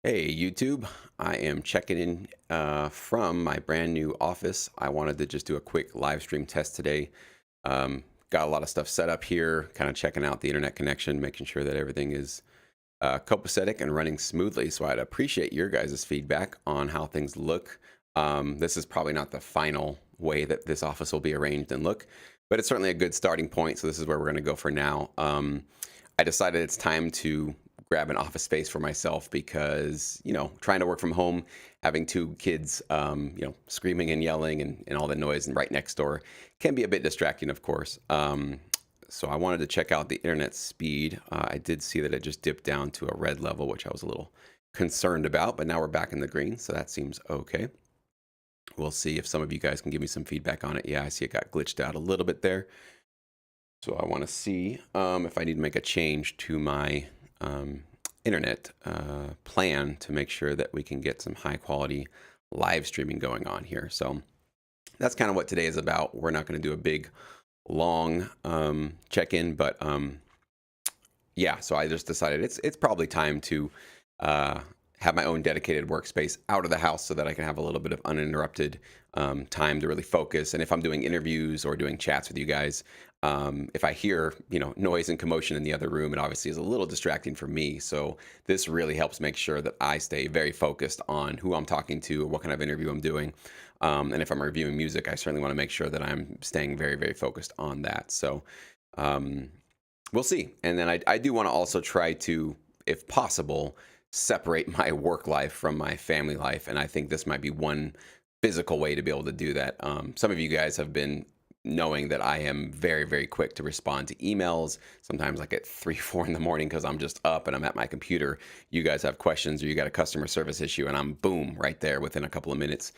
Hey YouTube, I am checking in from my brand new office. I wanted to just do a quick live stream test today. Got a lot of stuff set up here, kind of checking out the internet connection, making sure that everything is copacetic and running smoothly. So I'd appreciate your guys' feedback on how things look. This is probably not the final way that this office will be arranged and look, but it's certainly a good starting point. So this is where we're going to go for now. I decided it's time to grab an office space for myself because, trying to work from home, having two kids, screaming and yelling and all the noise and right next door can be a bit distracting, of course. So I wanted to check out the internet speed. I did see that it just dipped down to a red level, which I was a little concerned about, but now we're back in the green, so that seems okay. We'll see if some of you guys can give me some feedback on it. Yeah, I see it got glitched out a little bit there. So I want to see if I need to make a change to my internet plan to make sure that we can get some high quality live streaming going on here. So that's kind of what today is about. We're not going to do a big, long check-in, but yeah, so I just decided it's probably time to have my own dedicated workspace out of the house so that I can have a little bit of uninterrupted time to really focus. And if I'm doing interviews or doing chats with you guys, if I hear noise and commotion in the other room, it obviously is a little distracting for me. So this really helps make sure that I stay very focused on who I'm talking to or what kind of interview I'm doing. And if I'm reviewing music, I certainly want to make sure that I'm staying very, very focused on that. So we'll see. And then I do want to also try to, if possible, separate my work life from my family life. And I think this might be one physical way to be able to do that. Some of you guys have been knowing that I am very, very quick to respond to emails, sometimes like at 3, 4 in the morning because I'm just up and I'm at my computer. You guys have questions or you got a customer service issue and I'm boom right there within a couple of minutes.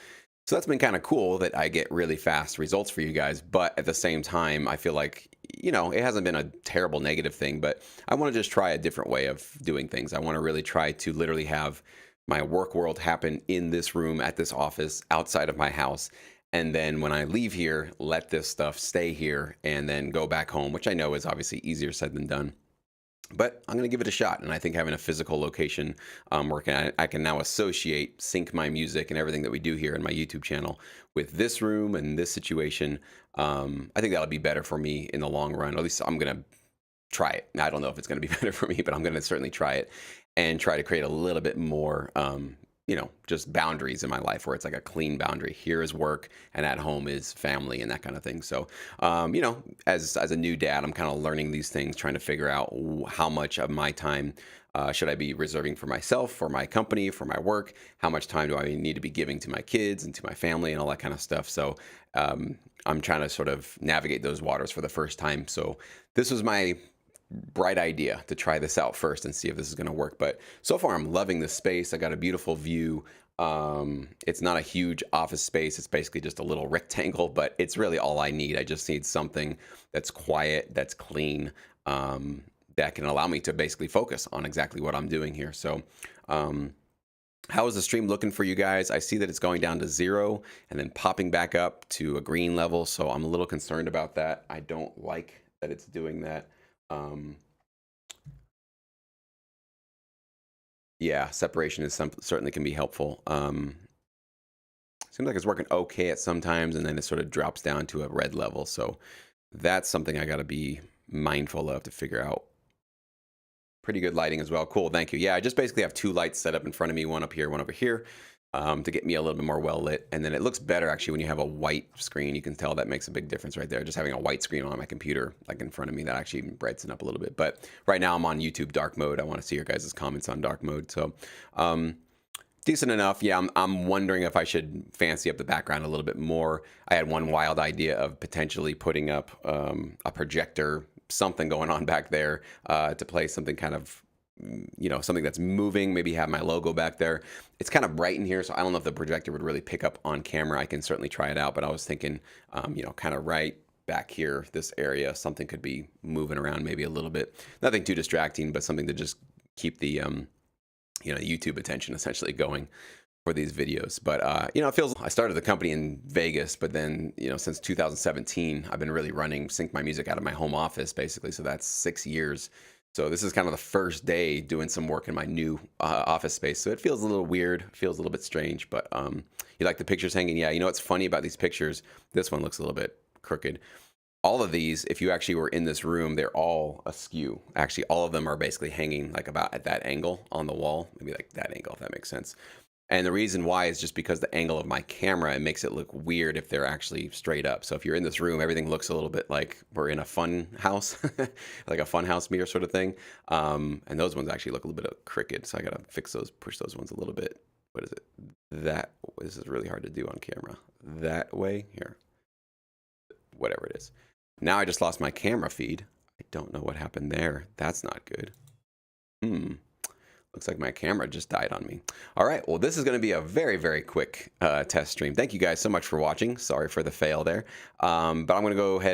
So that's been kind of cool that I get really fast results for you guys. But at the same time, I feel like, it hasn't been a terrible negative thing, but I want to just try a different way of doing things. I want to really try to literally have my work world happen in this room at this office outside of my house. And then when I leave here, let this stuff stay here and then go back home, which I know is obviously easier said than done. But I'm going to give it a shot. And I think having a physical location where I can now sync my music and everything that we do here in my YouTube channel with this room and this situation. I think that'll be better for me in the long run. At least I'm going to try it. Now, I don't know if it's going to be better for me, but I'm going to certainly try it and try to create a little bit more just boundaries in my life where it's like a clean boundary. Here is work and at home is family and that kind of thing. So, as a new dad, I'm kind of learning these things, trying to figure out how much of my time should I be reserving for myself, for my company, for my work? How much time do I need to be giving to my kids and to my family and all that kind of stuff? So, I'm trying to sort of navigate those waters for the first time. So this was my bright idea to try this out first and see if this is going to work. But so far, I'm loving this space. I got a beautiful view. It's not a huge office space. It's basically just a little rectangle, but it's really all I need. I just need something that's quiet, that's clean, that can allow me to basically focus on exactly what I'm doing here. So, how is the stream looking for you guys? I see that it's going down to 0 and then popping back up to a green level. So I'm a little concerned about that. I don't like that it's doing that. Yeah, separation is certainly can be helpful. Seems like it's working okay at sometimes, and then it sort of drops down to a red level. So that's something I got to be mindful of to figure out. Pretty good lighting as well. Cool, thank you. Yeah, I just basically have 2 lights set up in front of me, one up here, one over here, to get me a little bit more well lit. And then it looks better actually when you have a white screen. You can tell that makes a big difference right there. Just having a white screen on my computer, like in front of me, that actually even brightens it up a little bit. But right now I'm on YouTube dark mode. I want to see your guys' comments on dark mode. So decent enough. Yeah, I'm wondering if I should fancy up the background a little bit more. I had one wild idea of potentially putting up a projector, something going on back there to play something kind of something that's moving, maybe have my logo back there. It's kind of bright in here, so I don't know if the projector would really pick up on camera. I can certainly try it out, but I was thinking, kind of right back here, this area, something could be moving around maybe a little bit. Nothing too distracting, but something to just keep the, YouTube attention essentially going for these videos. But, it feels, I started the company in Vegas, but then, since 2017, I've been really running Sync My Music out of my home office, basically. So that's 6 years. So this is kind of the first day doing some work in my new office space. So it feels a little weird, feels a little bit strange, but you like the pictures hanging? Yeah, you know what's funny about these pictures? This one looks a little bit crooked. All of these, if you actually were in this room, they're all askew. Actually, all of them are basically hanging like about at that angle on the wall, maybe like that angle, if that makes sense. And the reason why is just because the angle of my camera, it makes it look weird if they're actually straight up. So if you're in this room, everything looks a little bit like we're in a fun house, like a fun house mirror sort of thing. And those ones actually look a little bit crooked. So I got to fix those, push those ones a little bit. What is it? This is really hard to do on camera. That way, here, whatever it is. Now I just lost my camera feed. I don't know what happened there. That's not good. Looks like my camera just died on me. All right, well, this is going to be a very, very quick test stream. Thank you guys so much for watching. Sorry for the fail there. But I'm going to go ahead